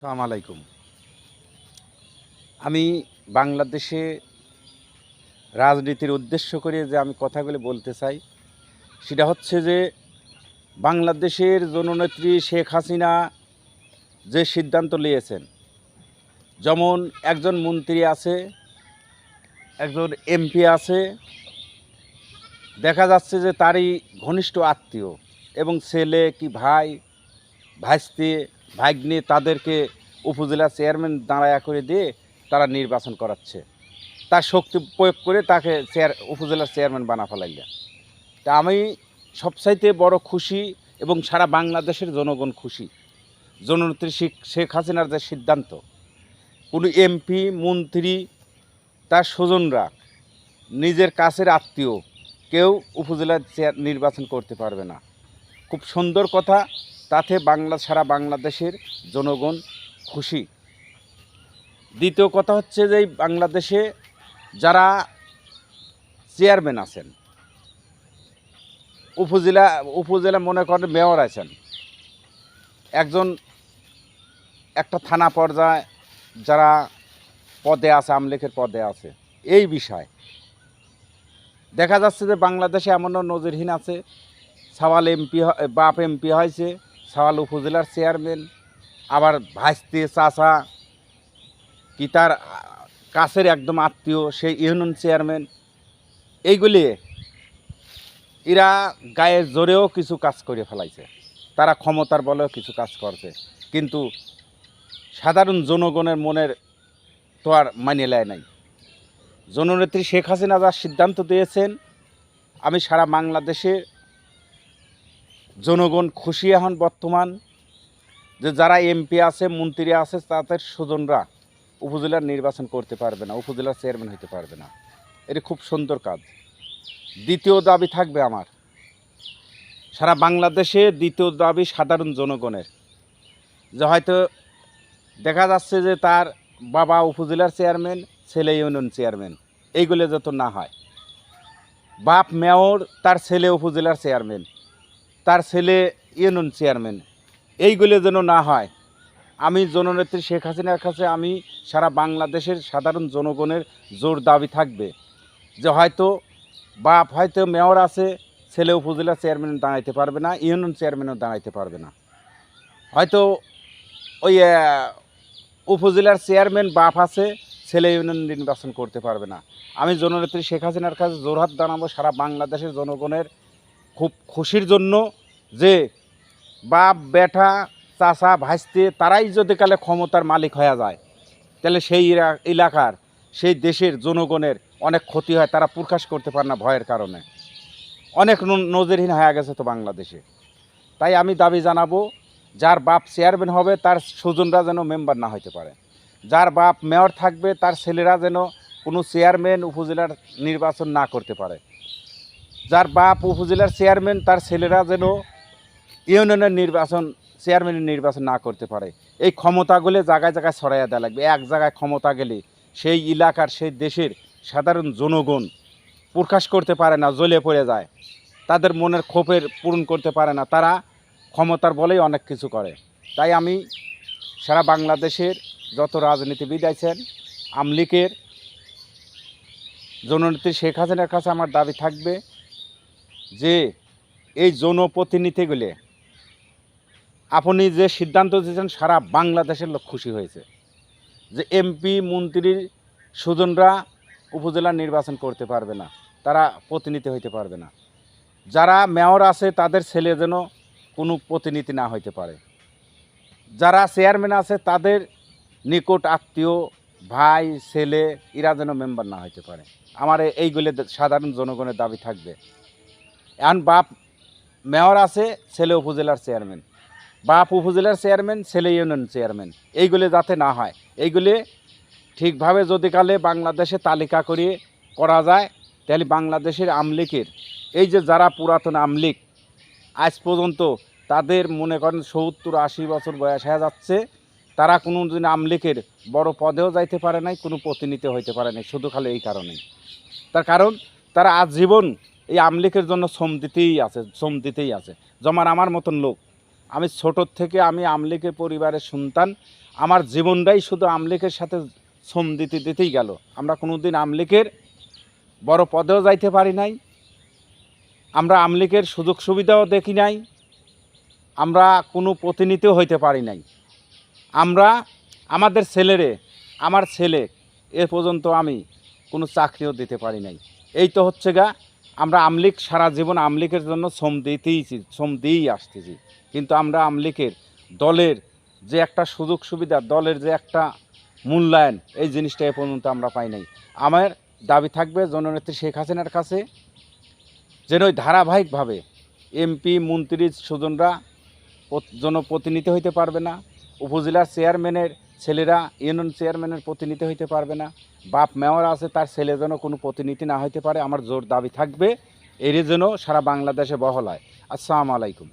আসসালামু আলাইকুম। আমি বাংলাদেশে রাজনীতির উদ্দেশ্য করে যে আমি কথাগুলো বলতে চাই, সেটা হচ্ছে যে বাংলাদেশের জননেত্রী শেখ হাসিনা যে সিদ্ধান্ত নিয়েছেন, যেমন একজন মন্ত্রী আছে, একজন এমপি আছে, দেখা যাচ্ছে যে তারই ঘনিষ্ঠ আত্মীয় এবং ছেলে কি ভাই, ভাইস্তি, ভাগ্নে তাদেরকে উপজেলা চেয়ারম্যান দাঁড়ায়া করে দিয়ে তারা নির্বাচন করাচ্ছে। তার শক্তি প্রয়োগ করে তাকে উপজেলার চেয়ারম্যান বানা ফেলাইলেন। তা আমি সবচাইতে বড় খুশি এবং সারা বাংলাদেশের জনগণ খুশি। জননেত্রী শেখ হাসিনার যে সিদ্ধান্ত, কোনো এমপি মন্ত্রী তার স্বজনরা নিজের কাছের আত্মীয় কেউ উপজেলার নির্বাচন করতে পারবে না। খুব সুন্দর কথা, তাতে সারা বাংলাদেশের জনগণ খুশি। দ্বিতীয় কথা হচ্ছে যে বাংলাদেশে যারা চেয়ারম্যান আছেন, উপজেলা মনে করেন মেয়র আছেন, একজন একটা থানা পর্যায়ে যারা পদে আছে, আমলেখের পদে আছে, এই বিষয় দেখা যাচ্ছে যে বাংলাদেশে এমনও নজিরহীন আছে, সাওয়াল এমপি, বাপ এমপি হয়েছে, সাওয়াল উপজেলার চেয়ারম্যান, আবার ভাইস্তি চাচা কি তার কাছের একদম আত্মীয় সেই ইউনিয়ন চেয়ারম্যান। এইগুলি এরা গায়ের জোরেও কিছু কাজ করে ফেলাইছে, তারা ক্ষমতার বলেও কিছু কাজ করছে, কিন্তু সাধারণ জনগণের মনের তো আর মানিয়ে নেয় নাই। জননেত্রী শেখ হাসিনা যার সিদ্ধান্ত দিয়েছেন, আমি সারা বাংলাদেশে জনগণ খুশি এখন বর্তমান, যে যারা এমপি আছে মন্ত্রী আছে তাদের স্বজনরা উপজেলার নির্বাচন করতে পারবে না, উপজেলার চেয়ারম্যান হতে পারবে না। এটি খুব সুন্দর কাজ। দ্বিতীয় দাবি থাকবে আমার, সারা বাংলাদেশে দ্বিতীয় দাবি সাধারণ জনগণের, যে হয়তো দেখা যাচ্ছে যে তার বাবা উপজেলার চেয়ারম্যান, ছেলে ইউনিয়ন চেয়ারম্যান, এইগুলো যত না হয়, বাপ মেয়র, তার ছেলে উপজেলার চেয়ারম্যান, তার ছেলে ইউনিয়ন চেয়ারম্যান, এইগুলো যেন না হয়। আমি জননেত্রী শেখ হাসিনার কাছে আমি সারা বাংলাদেশের সাধারণ জনগণের জোর দাবি থাকবে, যে হয়তো বাপ হয়তো মেয়র আছে, ছেলে উপজেলা চেয়ারম্যান দাঁড়াইতে পারবে না, ইউনিয়ন চেয়ারম্যানও দাঁড়াইতে পারবে না, হয়তো ওই উপজেলার চেয়ারম্যান বাপ আছে, ছেলে ইউনিয়ন নির্বাচন করতে পারবে না। আমি জননেত্রী শেখ হাসিনার কাছে জোরহাত জানাবো সারা বাংলাদেশের জনগণের খুব খুশির জন্য, যে বাপ বেটা চাচা ভাইস্তে তারাই যদি কালে ক্ষমতার মালিক হয়ে যায়, তাহলে সেই এলাকার সেই দেশের জনগণের অনেক ক্ষতি হয়, তারা প্রকাশ করতে পারে না ভয়ের কারণে। অনেক নজিরহীন হয়ে গেছে তো বাংলাদেশে। তাই আমি দাবি জানাবো, যার বাপ চেয়ারম্যান হবে তার স্বজনরা যেন মেম্বার না হতে পারে, যার বাপ মেয়র থাকবে তার ছেলেরা যেন কোনো চেয়ারম্যান উপজেলার নির্বাচন না করতে পারে, যার বাপ উপজেলার চেয়ারম্যান তার ছেলেরা যেন ইউনিয়নের চেয়ারম্যানের নির্বাচন না করতে পারে। এই ক্ষমতাগুলো জায়গায় জায়গায় ছড়াইয়া দেওয়া লাগবে। এক জায়গায় ক্ষমতা গেলে সেই এলাকার সেই দেশের সাধারণ জনগণ প্রকাশ করতে পারে না, জ্বলে পড়ে যায়, তাদের মনের ক্ষোভের পূরণ করতে পারে না, তারা ক্ষমতার বলেই অনেক কিছু করে। তাই আমি সারা বাংলাদেশের যত রাজনীতিবিদ আছেন, আমলিকের জননেত্রী শেখ হাসিনার কাছে আমার দাবি থাকবে, যে এই জনপ্রতিনিধিগুলি আপনি যে সিদ্ধান্ত দিয়েছেন সারা বাংলাদেশের লোক খুশি হয়েছে, যে এমপি মন্ত্রীর স্বজনরা উপজেলা নির্বাচন করতে পারবে না, তারা প্রতিনিধি হইতে পারবে না, যারা মেয়র আছে তাদের ছেলে যেন কোনো প্রতিনিধি না হইতে পারে, যারা চেয়ারম্যান আছে তাদের নিকট আত্মীয় ভাই ছেলে এরা যেন মেম্বার না হইতে পারে। আমার এইগুলো সাধারণ জনগণের দাবি থাকবে। এখন বাপ মেয়র আছে, ছেলে উপজেলার চেয়ারম্যান, বাপ উপজেলার চেয়ারম্যান, ছেলে ইউনিয়ন চেয়ারম্যান, এইগুলি যাতে না হয়, এইগুলি ঠিকভাবে যদি কালে বাংলাদেশে তালিকা করা যায়, তাহলে বাংলাদেশের আমলিকের এই যে যারা পুরাতন আমলিক আজ পর্যন্ত তাদের মনে করেন 70-80 বছর বয়স হয়ে যাচ্ছে, তারা কোনো দিন আমলিকের বড় পদেও যাইতে পারে নাই, কোনো প্রতিনিধি হইতে পারে নাই, শুধু খালি এই কারণেই। তার কারণ তারা আজীবন এই আমলিকের জন্য শ্রম দিতেই আছে। যেমন আমার মতন লোক, আমি ছোটোর থেকে আমি আমলিকের পরিবারের সন্তান, আমার জীবনটাই শুধু আমলিকের সাথে শ্রম দিতে দিতেই গেল। আমরা কোনো দিন আমলিকের বড় পদেও যাইতে পারি নাই, আমরা আমলিকের সুযোগ সুবিধাও দেখি নাই, আমরা কোনো প্রতিনিধিও হইতে পারি নাই। আমরা আমাদের ছেলেরে, আমার ছেলে এ পর্যন্ত আমি কোনো চাকরিও দিতে পারি নাই। এই তো হচ্ছে গা, আমরা আমলিক সারা জীবন আমলিকের জন্য শ্রম দিয়েই আসতেছি, কিন্তু আমরা আমলিকের দলের যে একটা সুযোগ সুবিধা, দলের যে একটা মূল্যায়ন, এই জিনিসটা এ পর্যন্ত আমরা পাই নাই। আমার দাবি থাকবে জননেত্রী শেখ হাসিনার কাছে, যেন ওই ধারাবাহিকভাবে এমপি মন্ত্রী স্বজনরা জনপ্রতিনিধি হইতে পারবে না, উপজেলার চেয়ারম্যানের ছেলেরা ইউনিয়ন চেয়ারম্যানের প্রতিনিধি হইতে পারবে না, বাপ মেয়র আছে তার ছেলে যেন কোনো প্রতিনিধি না হইতে পারে। আমার জোর দাবি থাকবে এর যেন সারা বাংলাদেশে বহল হয়। আসসালামু আলাইকুম।